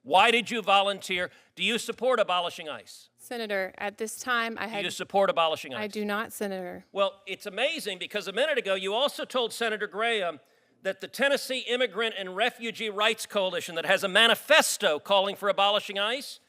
Why did you volunteer? Do you support abolishing ICE? Senator, at this time, Do you support abolishing ICE? I do not, Senator. Well, it's amazing because a minute ago you also told Senator Graham that the Tennessee Immigrant and Refugee Rights Coalition that has a manifesto calling for abolishing ICE,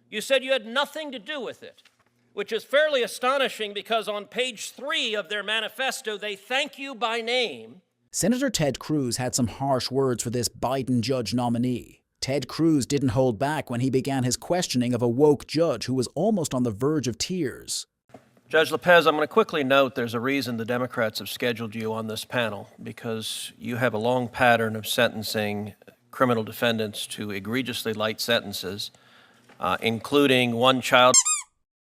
you said you had nothing to do with it, which is fairly astonishing because on page 3 of their manifesto, they thank you by name. Senator Ted Cruz had some harsh words for this Biden judge nominee. Ted Cruz didn't hold back when he began his questioning of a woke judge who was almost on the verge of tears. Judge Lopez, I'm going to quickly note there's a reason the Democrats have scheduled you on this panel, because you have a long pattern of sentencing criminal defendants to egregiously light sentences, including one child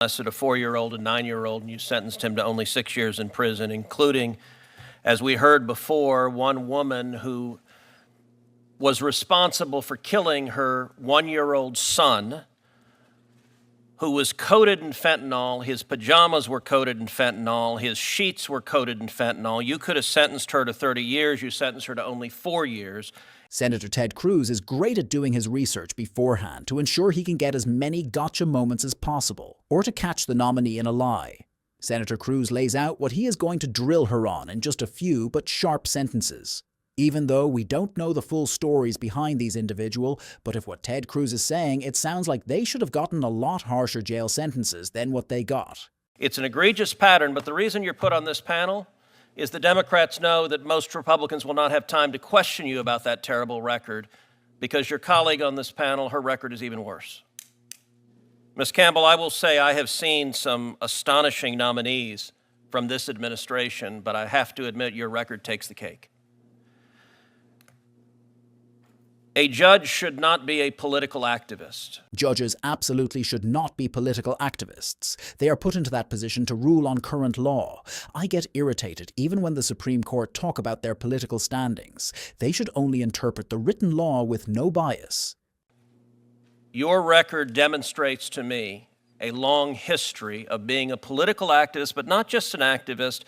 molested a 4-year-old and 9-year-old, and you sentenced him to only 6 years in prison, including, as we heard before, one woman who was responsible for killing her 1-year-old son, who was coated in fentanyl. His pajamas were coated in fentanyl. His sheets were coated in fentanyl. You could have sentenced her to 30 years. You sentenced her to only 4 years. Senator Ted Cruz is great at doing his research beforehand to ensure he can get as many gotcha moments as possible, or to catch the nominee in a lie. Senator Cruz lays out what he is going to drill her on in just a few but sharp sentences. Even though we don't know the full stories behind these individuals, but if what Ted Cruz is saying, it sounds like they should have gotten a lot harsher jail sentences than what they got. It's an egregious pattern, but the reason you're put on this panel is the Democrats know that most Republicans will not have time to question you about that terrible record, because your colleague on this panel, her record is even worse. Ms. Campbell, I will say I have seen some astonishing nominees from this administration, but I have to admit your record takes the cake. A judge should not be a political activist. Judges absolutely should not be political activists. They are put into that position to rule on current law. I get irritated even when the Supreme Court talk about their political standings. They should only interpret the written law with no bias. Your record demonstrates to me a long history of being a political activist, but not just an activist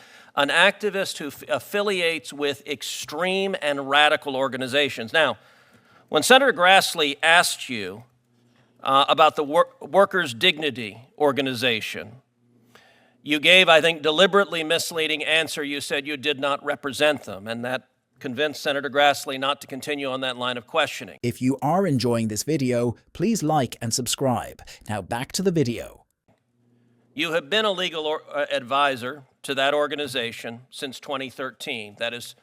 who affiliates with extreme and radical organizations. Now, when Senator Grassley asked you about the Workers' Dignity Organization, you gave, I think, deliberately misleading answer. You said you did not represent them, and that convinced Senator Grassley not to continue on that line of questioning. If you are enjoying this video, please like and subscribe. Now back to the video. You have been a legal advisor to that organization since 2013. That is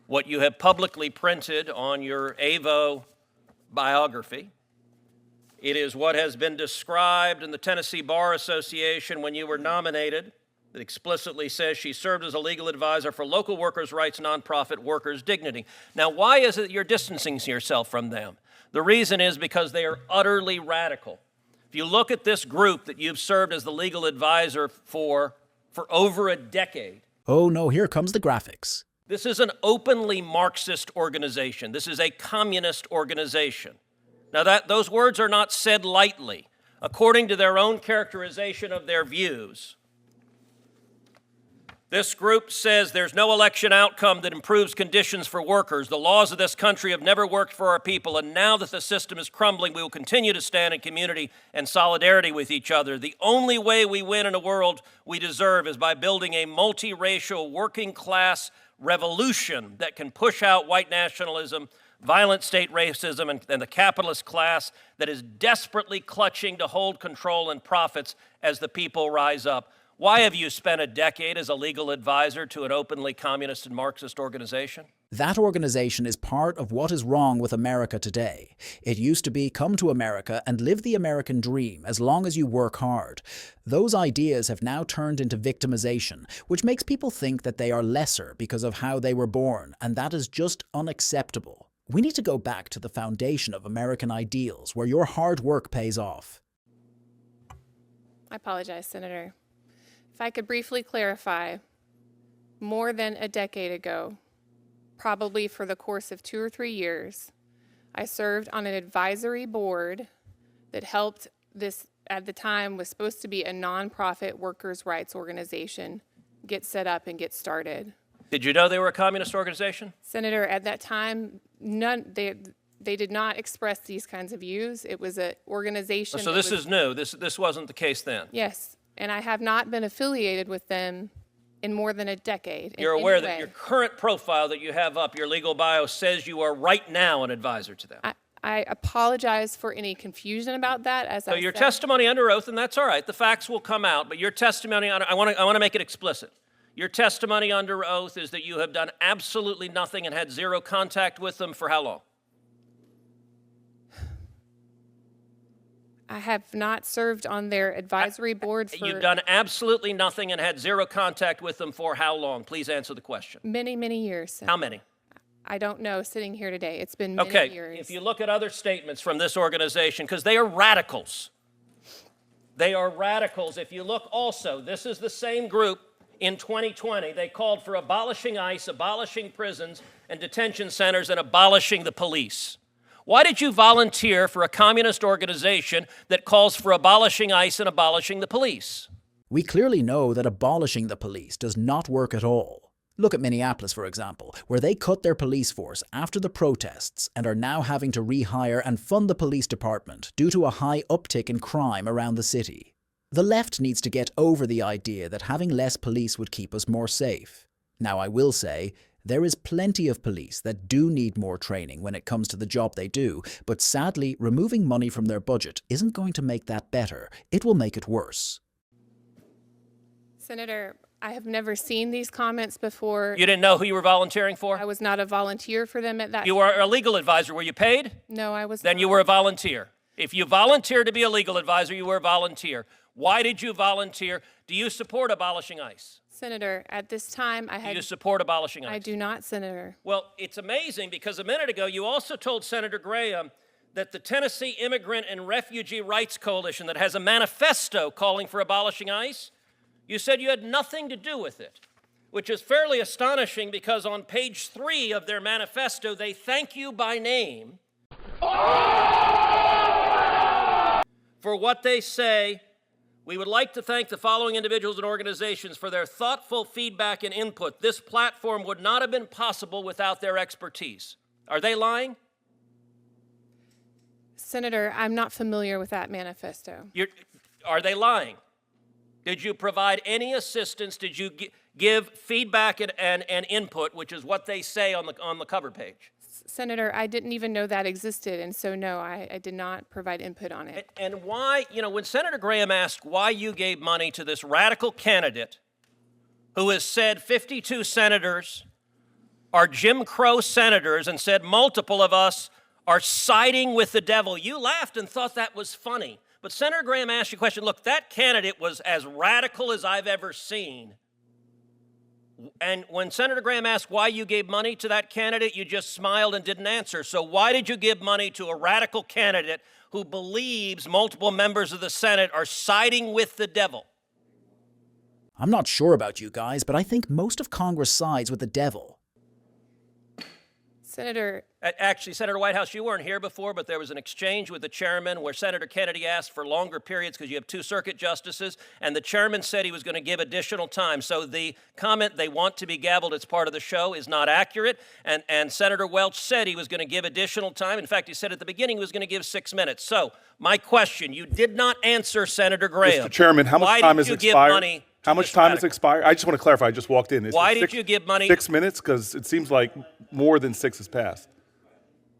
what you have publicly printed on your AVO biography. It is what has been described in the Tennessee Bar Association when you were nominated. That explicitly says she served as a legal advisor for local workers' rights nonprofit Workers' Dignity. Now, why is it you're distancing yourself from them? The reason is because they are utterly radical. If you look at this group that you've served as the legal advisor for over a decade. Oh no, here comes the graphics. This is an openly Marxist organization. This is a communist organization. Now, those words are not said lightly. According to their own characterization of their views, this group says there's no election outcome that improves conditions for workers. The laws of this country have never worked for our people, and now that the system is crumbling, we will continue to stand in community and solidarity with each other. The only way we win in a world we deserve is by building a multiracial working class revolution that can push out white nationalism, violent state racism, and the capitalist class that is desperately clutching to hold control and profits as the people rise up. Why have you spent a decade as a legal advisor to an openly communist and Marxist organization? That organization is part of what is wrong with America today. It used to be come to America and live the American dream as long as you work hard. Those ideas have now turned into victimization, which makes people think that they are lesser because of how they were born, and that is just unacceptable. We need to go back to the foundation of American ideals, where your hard work pays off. I apologize, Senator. If I could briefly clarify, more than a decade ago, probably for the course of 2 or 3 years, I served on an advisory board that helped this, at the time, was supposed to be a nonprofit workers' rights organization get set up and get started. Did you know they were a communist organization? Senator, at that time, They did not express these kinds of views. It was an organization. So this is new. This wasn't the case then. Yes, and I have not been affiliated with them in more than a decade. You're aware that your current profile that you have up, your legal bio, says you are right now an advisor to them. I apologize for any confusion about that. As So I your said, testimony under oath, and that's all right, the facts will come out, but your testimony, I want to make it explicit. Your testimony under oath is that you have done absolutely nothing and had zero contact with them for how long? I have not served on their advisory board for You've done absolutely nothing and had zero contact with them for how long? Please answer the question. many, many years. How many? I don't know, sitting here today. It's been many Okay, years. if you look at other statements from this organization, because they are radicals. They are radicals. If you look also, this is the same group in 2020. They called for abolishing ICE, abolishing prisons and detention centers, and abolishing the police. Why did you volunteer for a communist organization that calls for abolishing ICE and abolishing the police? We clearly know that abolishing the police does not work at all. Look at Minneapolis, for example, where they cut their police force after the protests and are now having to rehire and fund the police department due to a high uptick in crime around the city. The left needs to get over the idea that having less police would keep us more safe. Now, I will say, there is plenty of police that do need more training when it comes to the job they do, but sadly, removing money from their budget isn't going to make that better. It will make it worse. Senator, I have never seen these comments before. You didn't know who you were volunteering for? I was not a volunteer for them at that You were a legal advisor. Were you paid? No, I was Then not. you were a volunteer. If you volunteered to be a legal advisor, you were a volunteer. Why did you volunteer? Do you support abolishing ICE? Senator, at this time, I Do had. you support abolishing ICE? I do not, Senator. Well, it's amazing because a minute ago you also told Senator Graham that the Tennessee Immigrant and Refugee Rights Coalition that has a manifesto calling for abolishing ICE, you said you had nothing to do with it, which is fairly astonishing because on page 3 of their manifesto, they thank you by name for what they say. We would like to thank the following individuals and organizations for their thoughtful feedback and input. This platform would not have been possible without their expertise. Are they lying? Senator, I'm not familiar with that manifesto. Are they lying? Did you provide any assistance? Did you give feedback and input, which is what they say on the cover page? Senator, I didn't even know that existed, and so no, I did not provide input on it. And why, when Senator Graham asked why you gave money to this radical candidate who has said 52 senators are Jim Crow senators and said multiple of us are siding with the devil, you laughed and thought that was funny. But Senator Graham asked you a question. Look, that candidate was as radical as I've ever seen. And when Senator Graham asked why you gave money to that candidate, you just smiled and didn't answer. So why did you give money to a radical candidate who believes multiple members of the Senate are siding with the devil? I'm not sure about you guys, but I think most of Congress sides with the devil. Senator, Actually, Senator Whitehouse, you weren't here before, but there was an exchange with the chairman where Senator Kennedy asked for longer periods because you have 2 circuit justices, and the chairman said he was going to give additional time. So the comment they want to be gavelled as part of the show is not accurate, and Senator Welch said he was going to give additional time. In fact, he said at the beginning he was going to give 6 minutes. So my question, you did not answer Senator Graham. Mr. Chairman, how much time has expired? How much time has expired? I just want to clarify. I just walked in. Why did you give money? 6 minutes? Because it seems like more than 6 has passed.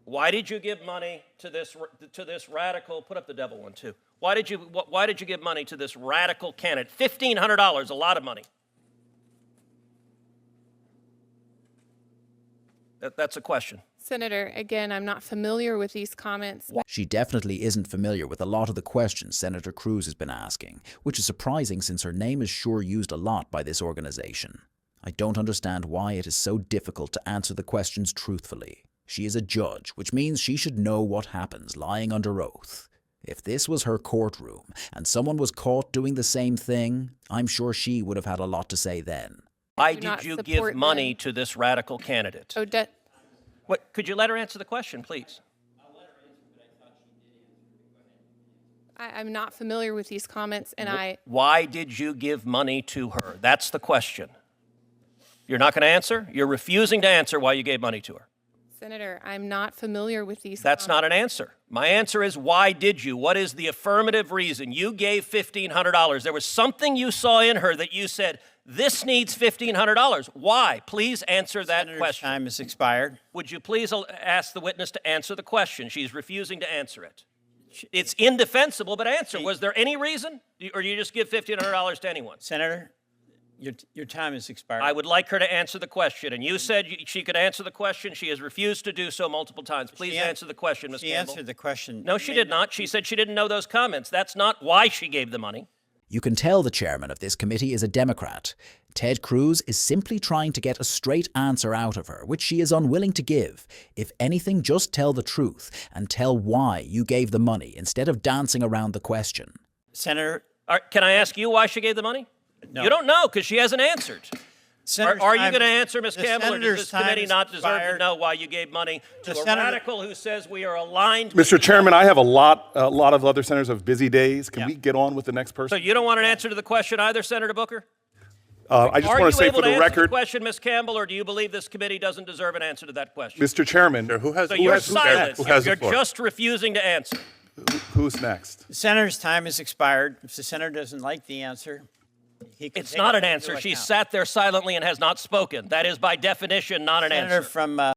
Why did you give money to this radical? Put up the devil one too. Why did you give money to this radical candidate? $1,500, a lot of money. That's a question. Senator, again, I'm not familiar with these comments. She definitely isn't familiar with a lot of the questions Senator Cruz has been asking, which is surprising since her name is sure used a lot by this organization. I don't understand why it is so difficult to answer the questions truthfully. She is a judge, which means she should know what happens lying under oath. If this was her courtroom and someone was caught doing the same thing, I'm sure she would have had a lot to say then. Why did you give money to this radical candidate? What? Could you let her answer the question, please? I'm not familiar with these comments, and Why did you give money to her? That's the question. You're not going to answer? You're refusing to answer why you gave money to her. Senator, I'm not familiar with these. That's not an answer. My answer is, why did you? What is the affirmative reason? You gave $1,500. There was something you saw in her that you said, this needs $1,500. Why? Please answer that Senator's question. time has expired. Would you please ask the witness to answer the question? She's refusing to answer it. It's indefensible, but answer. Was there any reason? Or do you just give $1,500 to anyone? Senator, your time has expired. I would like her to answer the question. And you said she could answer the question. She has refused to do so multiple times. Please answer the question, Ms. She Campbell. answered the question. No, she did not. She said she didn't know those comments. That's not why she gave the money. You can tell the chairman of this committee is a Democrat. Ted Cruz is simply trying to get a straight answer out of her, which she is unwilling to give. If anything, just tell the truth and tell why you gave the money instead of dancing around the question. Senator, Can I ask you why she gave the money? no. You don't know because she hasn't answered. Senator's Are you time- going to answer, Ms. the Campbell, or does senator's this time committee has not deserve to expired. know why you gave money to The a senator- radical who says we are aligned with Mr. the Chairman, I have a lot of other senators have busy days. Can Yeah. we get on with the next So person? you don't want an answer to the question either, Senator Booker? I just Are want you to say able for to the answer the record, question, Ms. Campbell, or do you believe this committee doesn't deserve an answer to that question? Mr. Chairman, So you're silent. You're just refusing to answer. who's next? The senator's time has expired. If the senator doesn't like the answer, he can It's take not it an into answer. She account. sat there silently and has not spoken. That is, by definition, not an Senator answer. from